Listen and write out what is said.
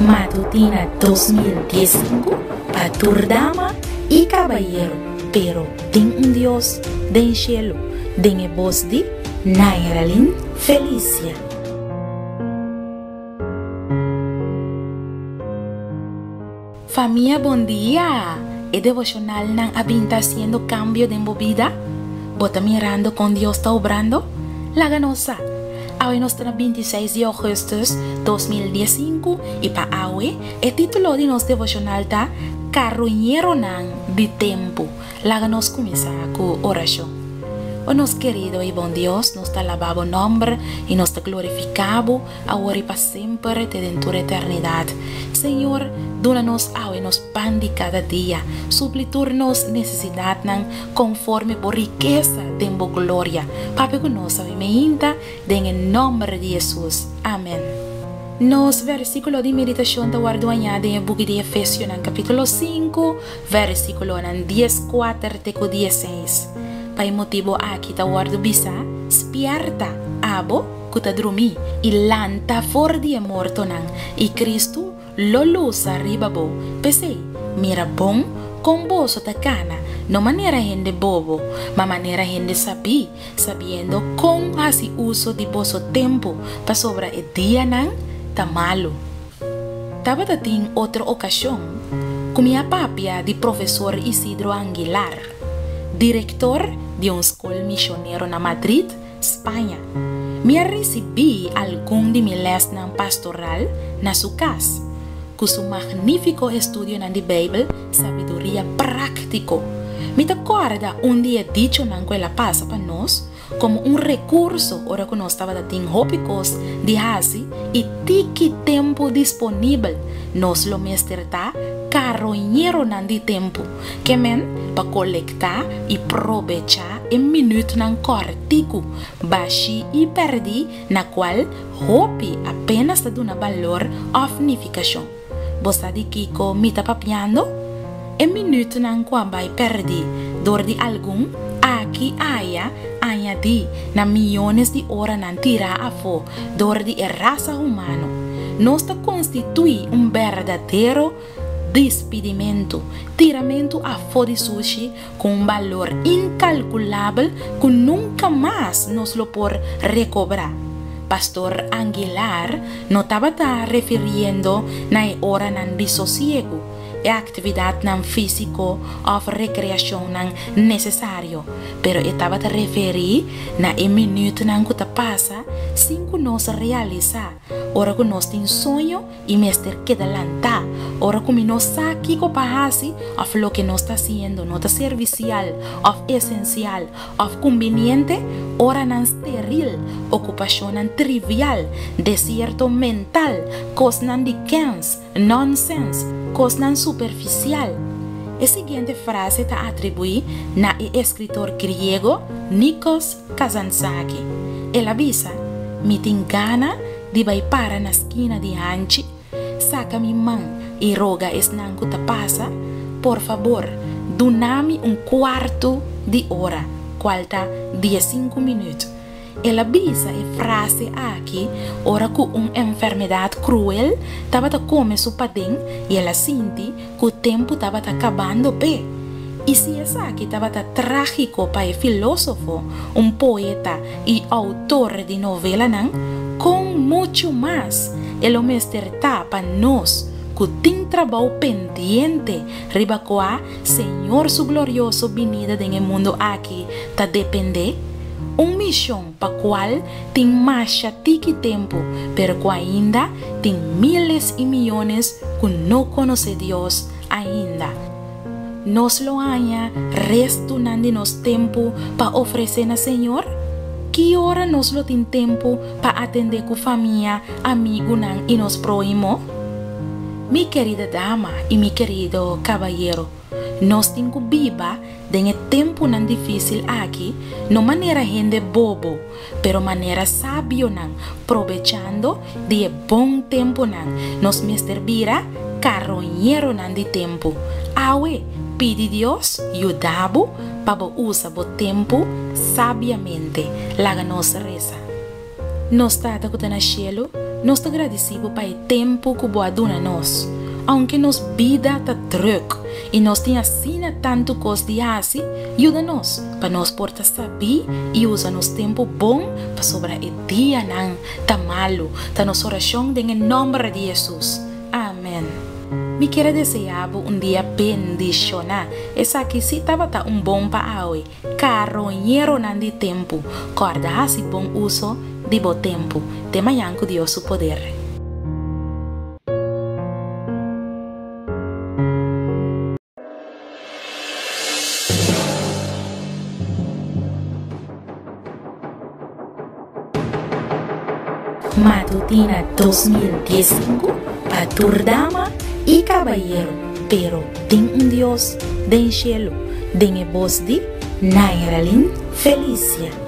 Matutina 2015 para tur dama y caballero, pero tem Dios den cielo, den voz de Nairalin Felicia. Familia, bom dia! E devocional não habita haciendo cambio de vida? Bota mirando con Dios está obrando? Laganosa. Hoy nos está 26 de agosto 2015 y para hoy el título de nuestro devocional está Carroñero nan de tempo. Laganos comienza con oración. Oh, nos querido y buen Dios, nos está alabado nombre y nos está glorificado ahora y para siempre de dentro de eternidad. Señor, dónanos hoy nos pan de cada día, supliturnos necesidad nan conforme por riqueza de tu gloria. Papi con nos hoy me inta en el nombre de Jesús. Amén. Nos versículo de meditación te guardo añade en el book de Efesios en capítulo 5, versículo en 14-16. Pai motivo aqui ta guardo bisa, spierta, abo, kuta drumi, e lanta for di morto nang, e Cristo lo lusa ribabo, pesei, mira bom, com boso ta cana, no manera gente bobo, ma manera gente sabiendo con hasi uso di boso tempo, pa sobra e dia nang, ta malo. Taba ta ting outra ocasión, kumia papia di professor Isidro Aguilar, director de un escuela misionero en Madrid, España. Me recibí algún de mi lesson pastoral en su casa, con su magnífico estudio en la Biblia, sabiduría práctico. Me acuerda un día dicho en la pasa para nos como un recurso, ahora que nos estaba dando hópicos de hasi y tiki tiempo disponible, nos lo mesterta carroñero nan di tempo, que men pa colectar y aprovechar en minuto nan cortico, baixi y perdi, na cual hopi apenas te duna valor of nificación. Bosta di kiko mita papiando? En minuto nan kwa bay perdi, dor di algún, aquí haya, añadi, na millones de horas nan tira a fo, dor di raza humano. Nos te constituye un verdadero despedimento, tiramento a fodi sushi con un valor incalculable que nunca más nos lo por recobrar. Pastor Aguilar no estaba refiriendo na hora nan disosiego e actividad nan físico o recreación nan necesario, pero estaba a referir na minuto nan que te pasa sin que nos realiza, ora que nos tiene sueño y mester que adelantar, ora que nos saque ko pahasi of lo que nos está haciendo, no está servicial, of esencial, of conveniente, ora nan estéril, ocupación nan trivial, desierto mental, cos nan dikens, nonsense, cos nan superficial. La siguiente frase está atribuida al escritor griego Nikos Kazantzakis. Él avisa, me tengo gana de ir para la esquina de Anchi, saca mi man y roga es nanco te pasa, por favor, doname un cuarto de hora, cualta 15 minutos. Él avisa y frase aquí, ora que una enfermedad cruel estaba a comer su padén y él sinti que el tiempo estaba acabando pe. Y si es aquí estaba trágico para el filósofo, un poeta y autor de novela nan, con mucho más, el mesterta para nos, que tiene trabajo pendiente, riba coa, Señor su glorioso venida en el mundo aquí, ta depende. Una misión para cual tem más tiki tempo, pero que ainda tem miles y millones que no conoce Dios ainda. Nos lo haya resto de nos tempo para ofrecer al Señor? ¿Qué hora nos lo tiene tempo para atender con familia, amigo y nos prohibimos? Mi querida dama y mi querido caballero, nos tengo viva en el tiempo tan difícil aquí, no manera gente bobo, pero manera sabio nan, aprovechando de buen tiempo nan, nos mestervira carroñero nan de tiempo. Awe, pide Dios, ayudabo, para usar bo tiempo sabiamente, la nos reza. Nos trata con el cielo, Nós te agradecemos para o tempo que boa dona nós. Aunque nos vida está druk e nós tem assim tanto coisa de assim, ajuda-nos para nós portar saber e usar nosso tempo bom para sobrar o dia não tá malo, tá nossa oração em nome de Jesus. Amém. Me quero desejar dia bendicionar. Essa aqui se estava bom para hoje. Carronheiro não de tempo. Corda se bom uso de bom tempo. De manhã com Deus o poder. Matutina 2015 para Turdama y Caballero, pero ten un Dios den cielo, den voz de Nairalin Felicia.